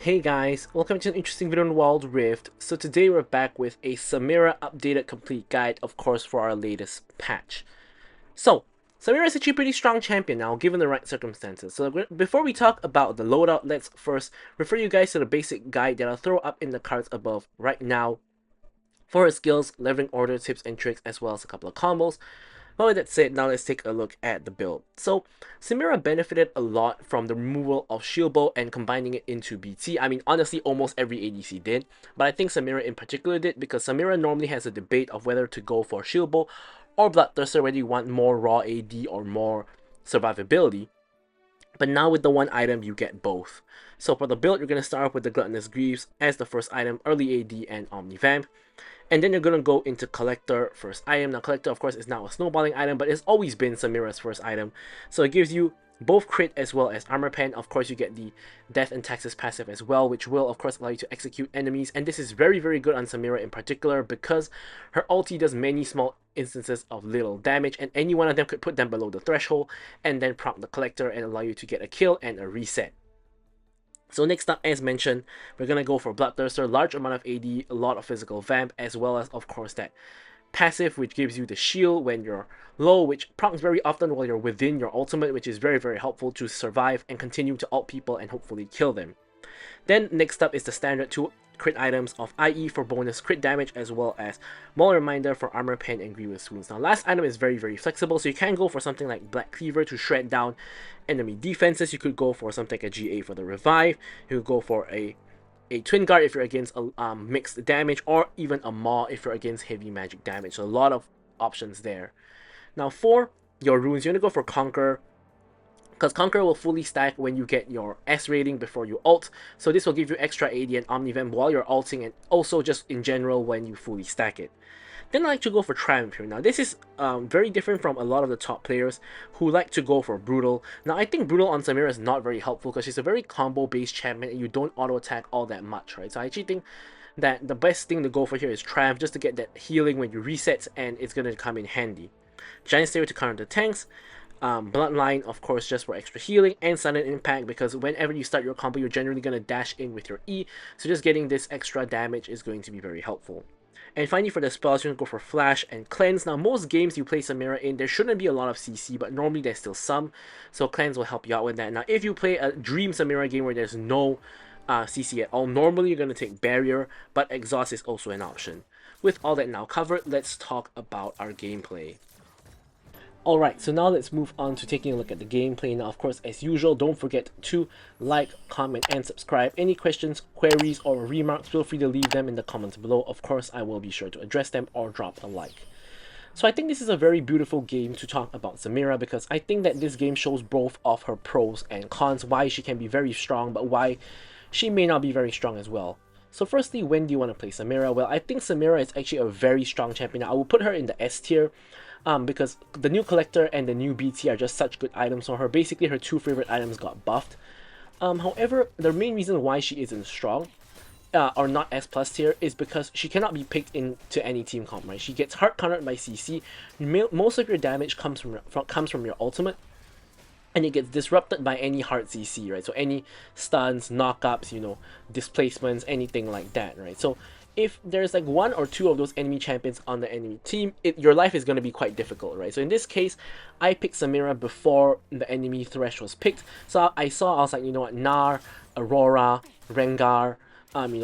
Hey guys, welcome to an interesting video on Wild Rift. So today we're back with a Samira updated complete guide, of course, for our latest patch. So, Samira is actually a pretty strong champion now, given the right circumstances. So before we talk about the loadout, let's first refer you guys to the basic guide that I'll throw up in the cards above right now for her skills, leveling order, tips and tricks, as well as a couple of combos. But with that said, now let's take a look at the build. So, Samira benefited a lot from the removal of shield bow and combining it into BT. I mean, honestly, almost every ADC did, but I think Samira in particular did because Samira normally has a debate of whether to go for shield bow or bloodthirster, whether you want more raw AD or more survivability. But now with the one item, you get both. So for the build, you're going to start off with the Gluttonous Greaves as the first item, early AD and Omnivamp. And then you're going to go into Collector first item. Now Collector, of course, is now a snowballing item, but it's always been Samira's first item. So it gives you both crit as well as armor pen. Of course, you get the Death and Taxes passive as well, which will, of course, allow you to execute enemies. And this is very, very good on Samira in particular because her ulti does many small instances of little damage, and any one of them could put them below the threshold and then prompt the Collector and allow you to get a kill and a reset. So next up, as mentioned, we're going to go for Bloodthirster, large amount of AD, a lot of physical vamp, as well as, of course, that passive, which gives you the shield when you're low, which procs very often while you're within your ultimate, which is very, very helpful to survive and continue to ult people and hopefully kill them. Then next up is the standard 2 crit items of IE for bonus crit damage, as well as Maul Reminder for armor pen and grievous wounds. Now last item is very, very flexible, so you can go for something like Black Cleaver to shred down enemy defenses. You could go for something like a GA for the revive. You could go for a Twin Guard if you're against a mixed damage, or even a Maw if you're against heavy magic damage. So a lot of options there. Now for your runes, you're going to go for Conquer, because Conqueror will fully stack when you get your S rating before you ult, so this will give you extra AD and Omnivamp while you're ulting, and also just in general when you fully stack it. Then I like to go for Triumph here. Now this is very different from a lot of the top players who like to go for Brutal. Now I think Brutal on Samira is not very helpful because she's a very combo based champion and you don't auto attack all that much, right? So I actually think that the best thing to go for here is Triumph, just to get that healing when you reset, and it's going to come in handy. Giant Slayer to counter the tanks. Bloodline, of course, just for extra healing, and sudden impact, because whenever you start your combo, you're generally going to dash in with your E, so just getting this extra damage is going to be very helpful. And finally, for the spells, you're going to go for Flash and Cleanse. Now, most games you play Samira in, there shouldn't be a lot of CC, but normally there's still some, so Cleanse will help you out with that. Now, if you play a Dream Samira game where there's no CC at all, normally you're going to take Barrier, but Exhaust is also an option. With all that now covered, let's talk about our gameplay. Alright, so now let's move on to taking a look at the gameplay. Now, of course, as usual, don't forget to like, comment, and subscribe. Any questions, queries, or remarks, feel free to leave them in the comments below. Of course, I will be sure to address them or drop a like. So I think this is a very beautiful game to talk about Samira, because I think that this game shows both of her pros and cons, why she can be very strong, but why she may not be very strong as well. So firstly, when do you want to play Samira? Well, I think Samira is actually a very strong champion. I will put her in the S tier, because the new Collector and the new BT are just such good items for her. Basically, her two favorite items got buffed. However, the main reason why she isn't strong, or not S plus tier, is because she cannot be picked into any team comp, right? She gets hard countered by CC. Most of your damage comes from your ultimate, and it gets disrupted by any hard CC, right? So any stuns, knockups, displacements, anything like that, right? So if there's like one or two of those enemy champions on the enemy team, your life is going to be quite difficult, right? So in this case, I picked Samira before the enemy Thresh was picked. So I was like, you know what, Gnar, Aurora, Rengar,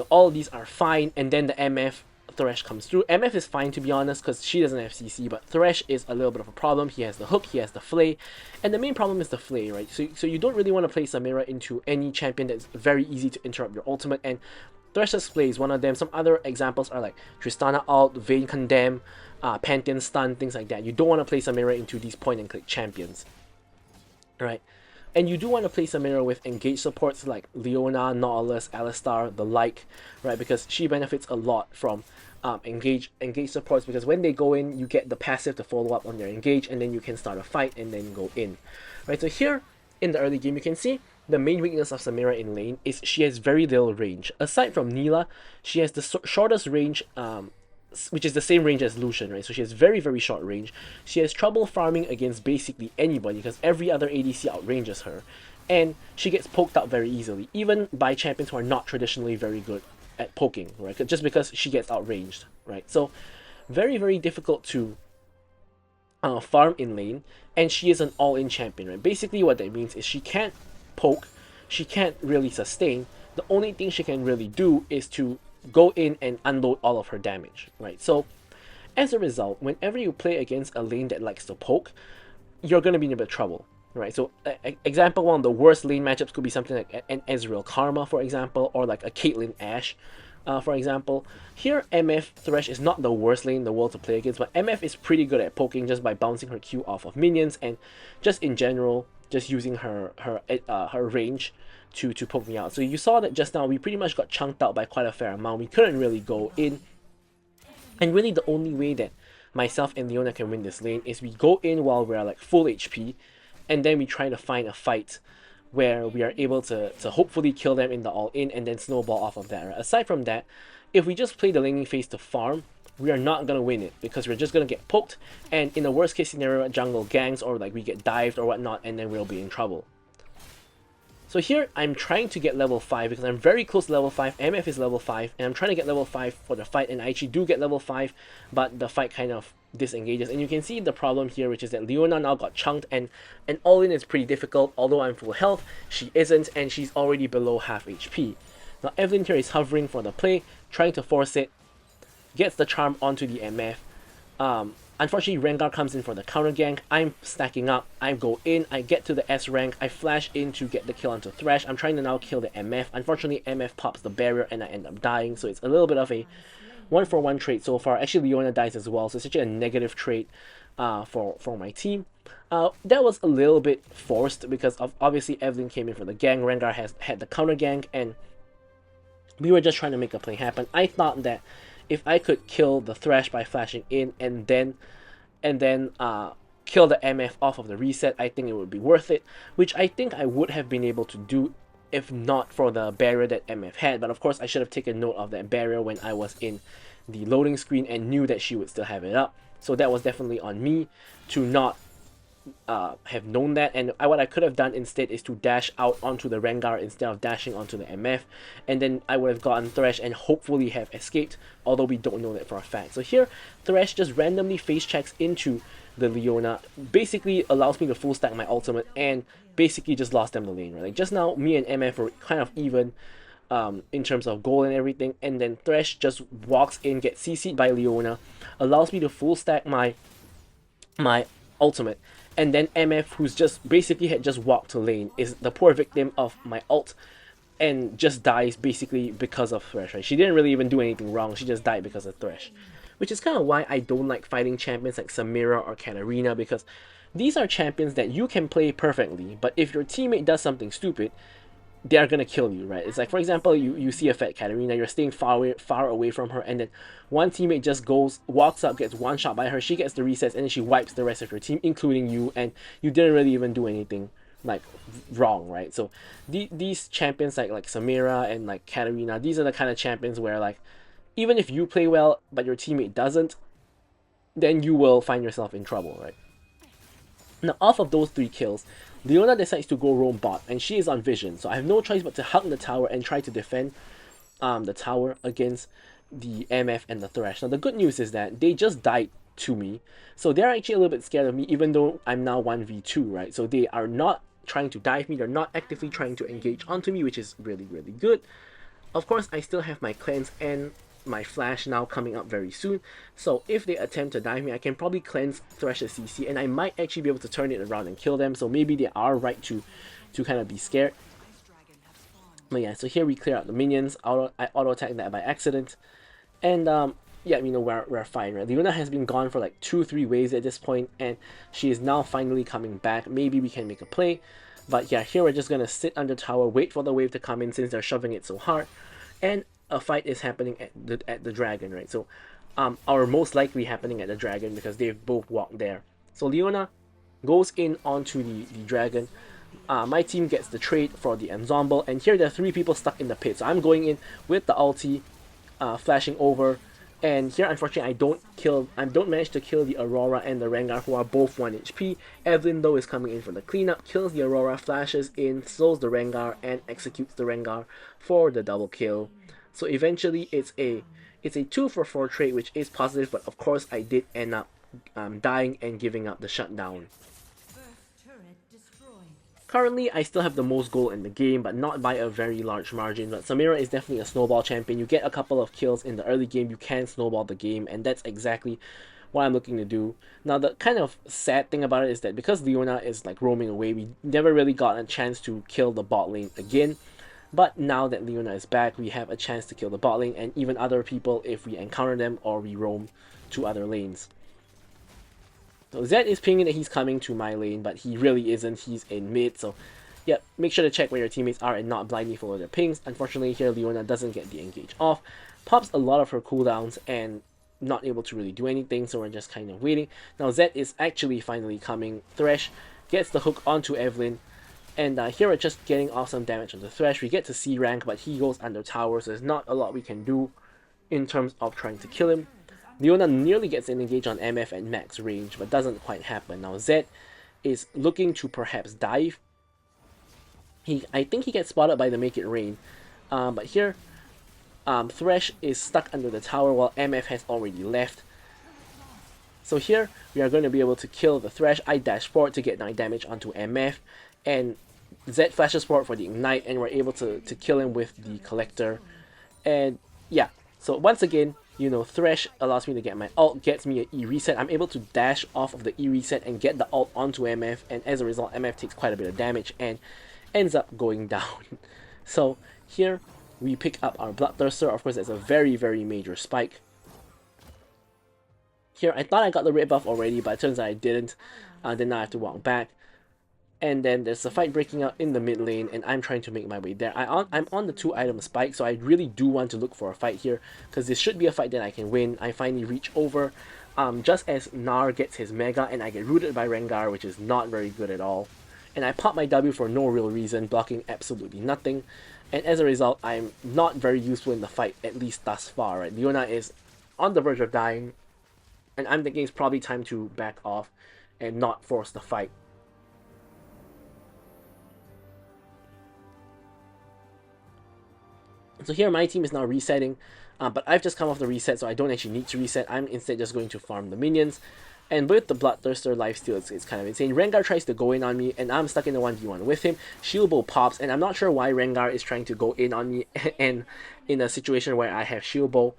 all these are fine, and then the MF Thresh comes through. MF is fine, to be honest, because she doesn't have CC, but Thresh is a little bit of a problem. He has the hook, he has the flay, and the main problem is the flay, right? So you don't really want to play Samira into any champion that's very easy to interrupt your ultimate, and Thresh's Flay is one of them. Some other examples are like Tristana Ult, Vayne Condemn, Pantheon Stun, things like that. You don't want to play Samira into these point-and-click champions, right? And you do want to play Samira with engaged supports like Leona, Nautilus, Alistar, the like, right? Because she benefits a lot from engage supports, because when they go in, you get the passive to follow up on their engage, and then you can start a fight and then go in, right? So here in the early game, you can see the main weakness of Samira in lane is she has very little range. Aside from Neela, she has the shortest range, which is the same range as Lucian, right? So she has very, very short range. She has trouble farming against basically anybody, because every other ADC outranges her. and she gets poked out very easily, even by champions who are not traditionally very good at poking, right? Just because she gets outranged, right? So very, very difficult to farm in lane, and she is an all-in champion, right? Basically what that means is she can't poke, she can't really sustain. The only thing she can really do is to go in and unload all of her damage, right? So as a result, whenever you play against a lane that likes to poke, you're going to be in a bit of trouble, right? So example, one of the worst lane matchups could be something like an Ezreal Karma, for example, or like a Caitlyn Ashe, for example. Here, MF Thresh is not the worst lane in the world to play against, but MF is pretty good at poking just by bouncing her Q off of minions, and just in general, just using her range to poke me out. So you saw that just now, we pretty much got chunked out by quite a fair amount. We couldn't really go in, and really the only way that myself and Leona can win this lane is we go in while we're like full HP, and then we try to find a fight where we are able to hopefully kill them in the all-in and then snowball off of that. Right? Aside from that, if we just play the laning phase to farm, we are not going to win it because we're just going to get poked, and in the worst case scenario, jungle gangs or like we get dived or whatnot, and then we'll be in trouble. So here, I'm trying to get level 5 because I'm very close to level 5, MF is level 5, and I'm trying to get level 5 for the fight, and I actually do get level 5, but the fight kind of disengages. And you can see the problem here, which is that Leona now got chunked, and all-in is pretty difficult. Although I'm full health, she isn't, and she's already below half HP. Now Evelyn here is hovering for the play, trying to force it, gets the charm onto the MF. Unfortunately, Rengar comes in for the counter gank. I'm stacking up. I go in. I get to the S rank. I flash in to get the kill onto Thresh. I'm trying to now kill the MF. Unfortunately, MF pops the barrier and I end up dying. So it's a little bit of a 1-for-1 trade so far. Actually, Leona dies as well. So it's actually a negative trade for my team. That was a little bit forced because obviously Evelyn came in for the gank. Rengar had the counter gank, and we were just trying to make a play happen. I thought that if I could kill the Thresh by flashing in and then kill the MF off of the reset, I think it would be worth it, which I think I would have been able to do if not for the barrier that MF had. But of course, I should have taken note of that barrier when I was in the loading screen and knew that she would still have it up. So that was definitely on me to not have known that, and what I could have done instead is to dash out onto the Rengar instead of dashing onto the MF, and then I would have gotten Thresh and hopefully have escaped, although we don't know that for a fact. So here, Thresh just randomly face checks into the Leona, basically allows me to full stack my ultimate, and basically just lost them the lane, right? Like just now, me and MF were kind of even in terms of gold and everything, and then Thresh just walks in, gets CC'd by Leona, allows me to full stack my ultimate, and then MF, who's just basically had just walked to lane, is the poor victim of my ult and just dies basically because of Thresh, right? She didn't really even do anything wrong, she just died because of Thresh. Which is kind of why I don't like fighting champions like Samira or Katarina, because these are champions that you can play perfectly, but if your teammate does something stupid, they are gonna kill you, right? It's like, for example, you see a fat Katarina, you're staying far away from her, and then one teammate just walks up, gets one shot by her, she gets the resets, and then she wipes the rest of your team, including you, and you didn't really even do anything like wrong, right? So these champions like Samira and like Katarina, these are the kind of champions where like even if you play well but your teammate doesn't, then you will find yourself in trouble, right? Now, off of those 3 kills, Leona decides to go roam bot, and she is on vision, so I have no choice but to hug the tower and try to defend the tower against the MF and the Thresh. Now, the good news is that they just died to me, so they're actually a little bit scared of me, even though I'm now 1v2, right? So they are not trying to dive me, they're not actively trying to engage onto me, which is really, really good. Of course, I still have my cleanse and my flash now coming up very soon, so if they attempt to dive me, I can probably cleanse Thresh's CC, and I might actually be able to turn it around and kill them, so maybe they are right to kind of be scared. But yeah, so here we clear out the minions. I auto attack that by accident, and yeah, you know, we're fine, right? Leona has been gone for like 2-3 waves at this point, and she is now finally coming back. Maybe we can make a play, but yeah, here we're just gonna sit under tower, wait for the wave to come in since they're shoving it so hard, and a fight is happening at the dragon, right? So our most likely happening at the dragon because they've both walked there. So Leona goes in onto the dragon. My team gets the trade for the ensemble, and here there are 3 people stuck in the pit. So I'm going in with the ulti, flashing over, And here, unfortunately, I don't manage to kill the Aurora and the Rengar, who are both 1 HP. Evelyn, though, is coming in for the cleanup, kills the Aurora, flashes in, slows the Rengar, and executes the Rengar for the double kill. So eventually, it's a 2-for-4 trade, which is positive, but of course, I did end up dying and giving up the shutdown. Currently, I still have the most gold in the game, but not by a very large margin. But Samira is definitely a snowball champion. You get a couple of kills in the early game, you can snowball the game, and that's exactly what I'm looking to do. Now, the kind of sad thing about it is that because Leona is like roaming away, we never really got a chance to kill the bot lane again. But now that Leona is back, we have a chance to kill the bot lane and even other people if we encounter them or we roam to other lanes. So Zed is pinging that he's coming to my lane, but he really isn't. He's in mid, so yeah, make sure to check where your teammates are and not blindly follow their pings. Unfortunately, here Leona doesn't get the engage off, pops a lot of her cooldowns and not able to really do anything, so we're just kind of waiting. Now Zed is actually finally coming. Thresh gets the hook onto Evelyn, and here we're just getting off some damage on the Thresh. We get to C rank, but he goes under tower, so there's not a lot we can do in terms of trying to kill him. Leona nearly gets an engage on MF at max range, but doesn't quite happen. Now Zed is looking to perhaps dive. I think he gets spotted by the Make It Rain. But here, Thresh is stuck under the tower while MF has already left. So here, we are going to be able to kill the Thresh. I dash forward to get 9 damage onto MF. And Zed flashes forward for the Ignite, and we're able to kill him with the Collector. And yeah, so once again, you know, Thresh allows me to get my ult, gets me an E reset. I'm able to dash off of the E reset and get the ult onto MF, and as a result, MF takes quite a bit of damage and ends up going down. So here we pick up our Bloodthirster. Of course, there's a very, very major spike. Here, I thought I got the red buff already, but it turns out I didn't. Then I have to walk back. And then there's a fight breaking out in the mid lane, and I'm trying to make my way there. I'm on the 2-item spike, so I really do want to look for a fight here, because this should be a fight that I can win. I finally reach over, just as Gnar gets his Mega, and I get rooted by Rengar, which is not very good at all. And I pop my W for no real reason, blocking absolutely nothing. And as a result, I'm not very useful in the fight, at least thus far. Right? Leona is on the verge of dying, and I'm thinking it's probably time to back off and not force the fight. So here my team is now resetting, but I've just come off the reset, so I don't actually need to reset. I'm instead just going to farm the minions. And with the Bloodthirster lifesteal, it's kind of insane. Rengar tries to go in on me, and I'm stuck in the 1v1 with him. Shield Bow pops, and I'm not sure why Rengar is trying to go in on me and in a situation where I have Shield Bow.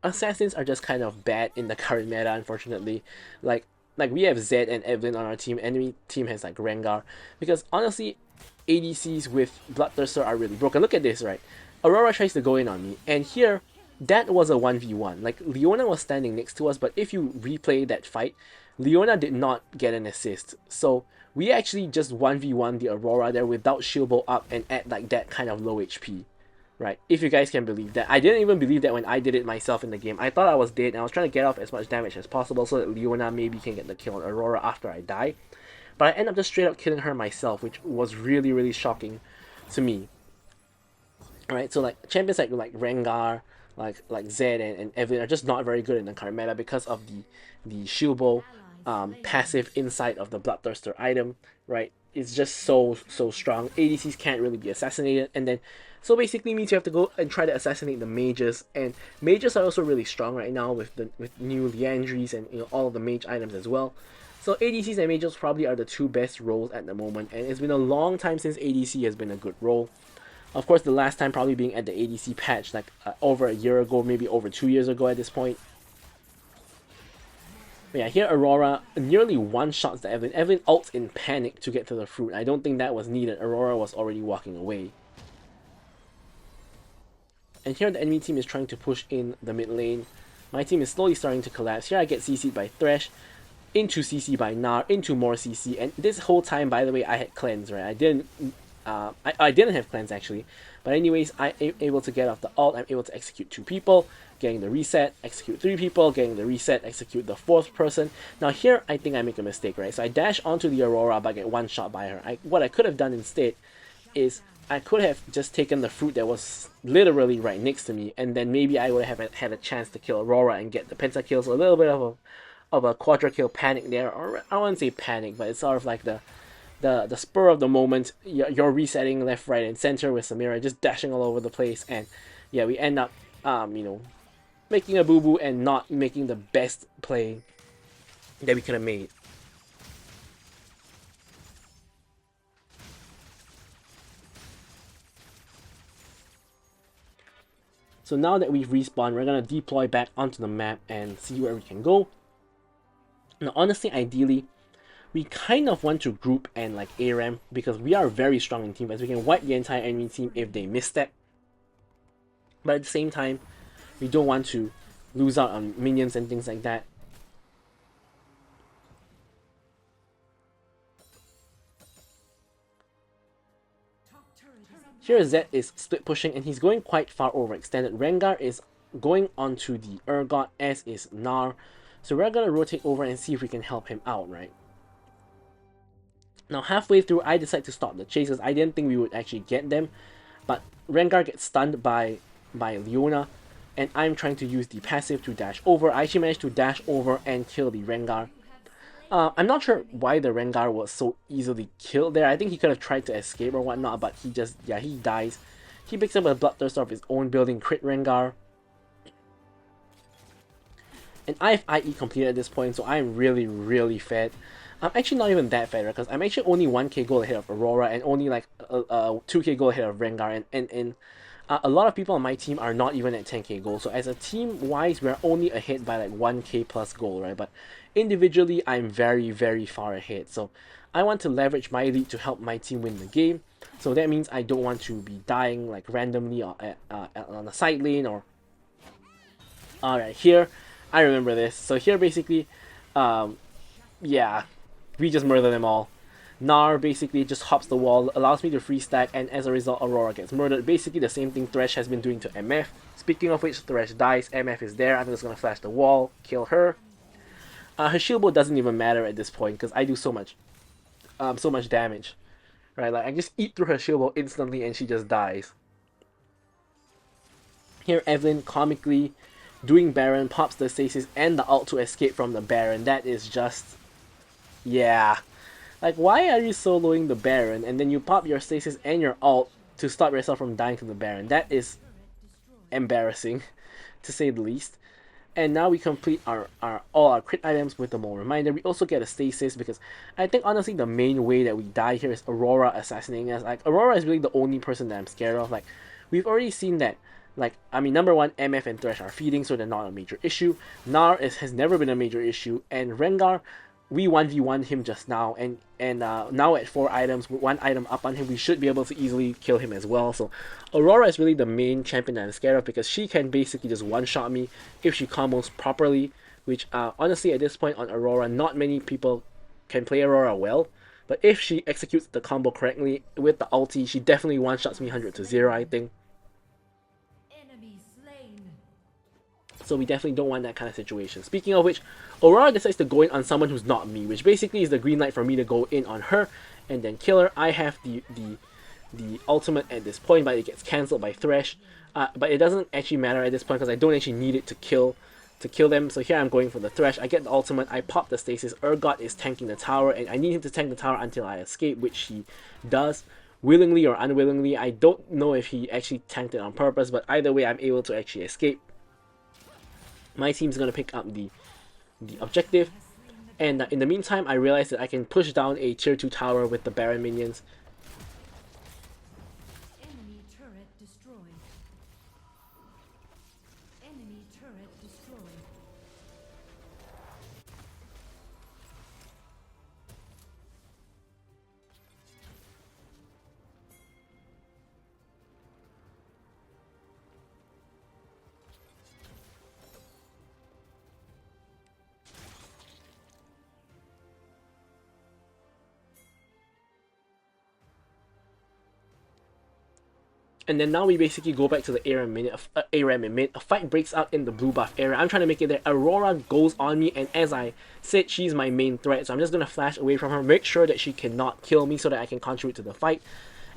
Assassins are just kind of bad in the current meta, unfortunately. Like we have Zed and Evelyn on our team, enemy team has like Rengar. Because honestly, ADCs with Bloodthirster are really broken. Look at this, right? Aurora tries to go in on me, and here, that was a 1v1. Like, Leona was standing next to us, but if you replay that fight, Leona did not get an assist. So, we actually just 1v1 the Aurora there without shield bow up and at like that kind of low HP. Right? If you guys can believe that. I didn't even believe that when I did it myself in the game. I thought I was dead, and I was trying to get off as much damage as possible so that Leona maybe can get the kill on Aurora after I die. But I end up just straight up killing her myself, which was really, really shocking to me. Alright, so like champions like Rengar, like Zed and Evelyn are just not very good in the current meta because of the shield bow passive inside of the Bloodthirster item, right? It's just so strong. ADCs can't really be assassinated, and then so basically means you have to go and try to assassinate the mages, and mages are also really strong right now with new Liandries and all of the mage items as well. So ADCs and mages probably are the two best roles at the moment, and it's been a long time since ADC has been a good role. Of course, the last time probably being at the ADC patch, like over a year ago, maybe over 2 years ago at this point. But yeah, here Aurora nearly one-shots the Evelyn. Evelyn ults in panic to get to the fruit. I don't think that was needed. Aurora was already walking away. And here the enemy team is trying to push in the mid lane. My team is slowly starting to collapse. Here I get CC'd by Thresh, into CC by Gnar, into more CC. And this whole time, by the way, I had cleanse, right? I didn't have cleanse actually, but anyways, I am able to get off the ult. I'm able to execute 2 people, getting the reset, execute 3 people, getting the reset, execute the 4th person. Now here, I think I make a mistake, right? So I dash onto the Aurora, but get one shot by her. What I could have done instead is I could have just taken the fruit that was literally right next to me, and then maybe I would have had a chance to kill Aurora and get the pentakill. So a little bit of a quadra kill panic there, or I wouldn't say panic, but it's sort of like the spur of the moment. You're resetting left, right, and center with Samira just dashing all over the place, and yeah, we end up making a boo boo and not making the best play that we could have made. So now that we've respawned, we're gonna deploy back onto the map and see where we can go. Now, honestly, ideally, we kind of want to group and like ARAM because we are very strong in team fights. We can wipe the entire enemy team if they misstep. But at the same time, we don't want to lose out on minions and things like that. Here Zed is split pushing and he's going quite far overextended. Rengar is going onto the Urgot, as is Gnar. So we're gonna rotate over and see if we can help him out, right? Now halfway through, I decide to stop the chases. I didn't think we would actually get them, but Rengar gets stunned by Leona, and I'm trying to use the passive to dash over. I actually managed to dash over and kill the Rengar. I'm not sure why the Rengar was so easily killed there. I think he could have tried to escape or whatnot, but he just, yeah, he dies. He picks up a Bloodthirster of his own building, crit Rengar. And I have IE completed at this point, so I'm really fed. I'm actually not even that fed, right? Because I'm actually only 1k gold ahead of Aurora and only like 2k gold ahead of Rengar. And a lot of people on my team are not even at 10k gold. So as a team wise, we're only ahead by like 1k plus gold, right? But individually, I'm very far ahead. So I want to leverage my lead to help my team win the game. So that means I don't want to be dying like randomly or on a side lane or... Alright, here, I remember this. So here basically, yeah, we just murder them all. Gnar basically just hops the wall, allows me to free stack, and as a result, Aurora gets murdered. Basically the same thing Thresh has been doing to MF. Speaking of which, Thresh dies, MF is there, I'm just gonna flash the wall, kill her. Her shield bow doesn't even matter at this point because I do so much damage. Right, like I just eat through her shield bow instantly and she just dies. Here Evelyn comically doing Baron, pops the stasis and the ult to escape from the Baron. That is just... yeah. Like, why are you soloing the Baron and then you pop your stasis and your ult to stop yourself from dying to the Baron? That is embarrassing, to say the least. And now we complete all our crit items with the Mole Reminder. We also get a stasis because I think honestly the main way that we die here is Aurora assassinating us. Like, Aurora is really the only person that I'm scared of. Like, we've already seen that. Like, I mean, number one, MF and Thresh are feeding, so they're not a major issue. Gnar has never been a major issue, and Rengar, we 1v1 him just now, and now at 4 items, with 1 item up on him, we should be able to easily kill him as well. So Aurora is really the main champion that I'm scared of because she can basically just one-shot me if she combos properly, which honestly at this point on Aurora, not many people can play Aurora well, but if she executes the combo correctly with the ulti, she definitely one-shots me 100 to 0, I think. So we definitely don't want that kind of situation. Speaking of which, Aurora decides to go in on someone who's not me, which basically is the green light for me to go in on her and then kill her. I have the ultimate at this point, but it gets cancelled by Thresh. But it doesn't actually matter at this point because I don't actually need it to kill them. So here I'm going for the Thresh. I get the ultimate, I pop the stasis. Urgot is tanking the tower, and I need him to tank the tower until I escape, which he does. Willingly or unwillingly, I don't know if he actually tanked it on purpose, but either way I'm able to actually escape. My team's going to pick up the objective, and in the meantime I realized that I can push down a tier 2 tower with the Baron minions. Enemy turret destroyed. Enemy turret destroyed. And then now we basically go back to the ARAM in mid. A fight breaks out in the blue buff area. I'm trying to make it there. Aurora goes on me, and as I said, she's my main threat. So I'm just going to flash away from her, make sure that she cannot kill me so that I can contribute to the fight.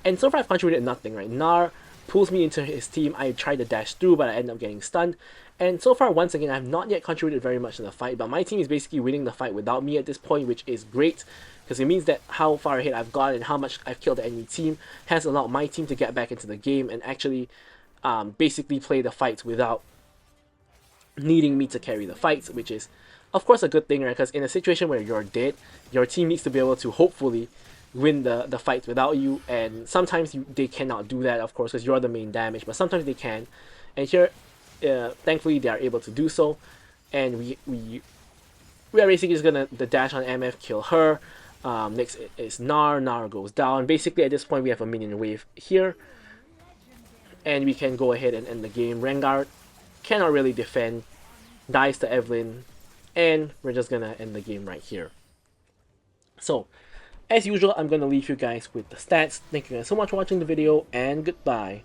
And so far I've contributed nothing, right? Nar pulls me into his team. I try to dash through, but I end up getting stunned. And so far, once again, I've not yet contributed very much in the fight, but my team is basically winning the fight without me at this point, which is great, because it means that how far ahead I've gone and how much I've killed the enemy team has allowed my team to get back into the game and actually basically play the fights without needing me to carry the fights, which is, of course, a good thing, right? Because in a situation where you're dead, your team needs to be able to hopefully win the fights without you, and sometimes they cannot do that, of course, because you're the main damage, but sometimes they can. And here, thankfully, they are able to do so, and we are basically just gonna the dash on MF, kill her. Next is Nar. Nar goes down. Basically, at this point, we have a minion wave here, and we can go ahead and end the game. Rengar cannot really defend, dies to Evelyn, and we're just gonna end the game right here. So, as usual, I'm gonna leave you guys with the stats. Thank you guys so much for watching the video, and goodbye.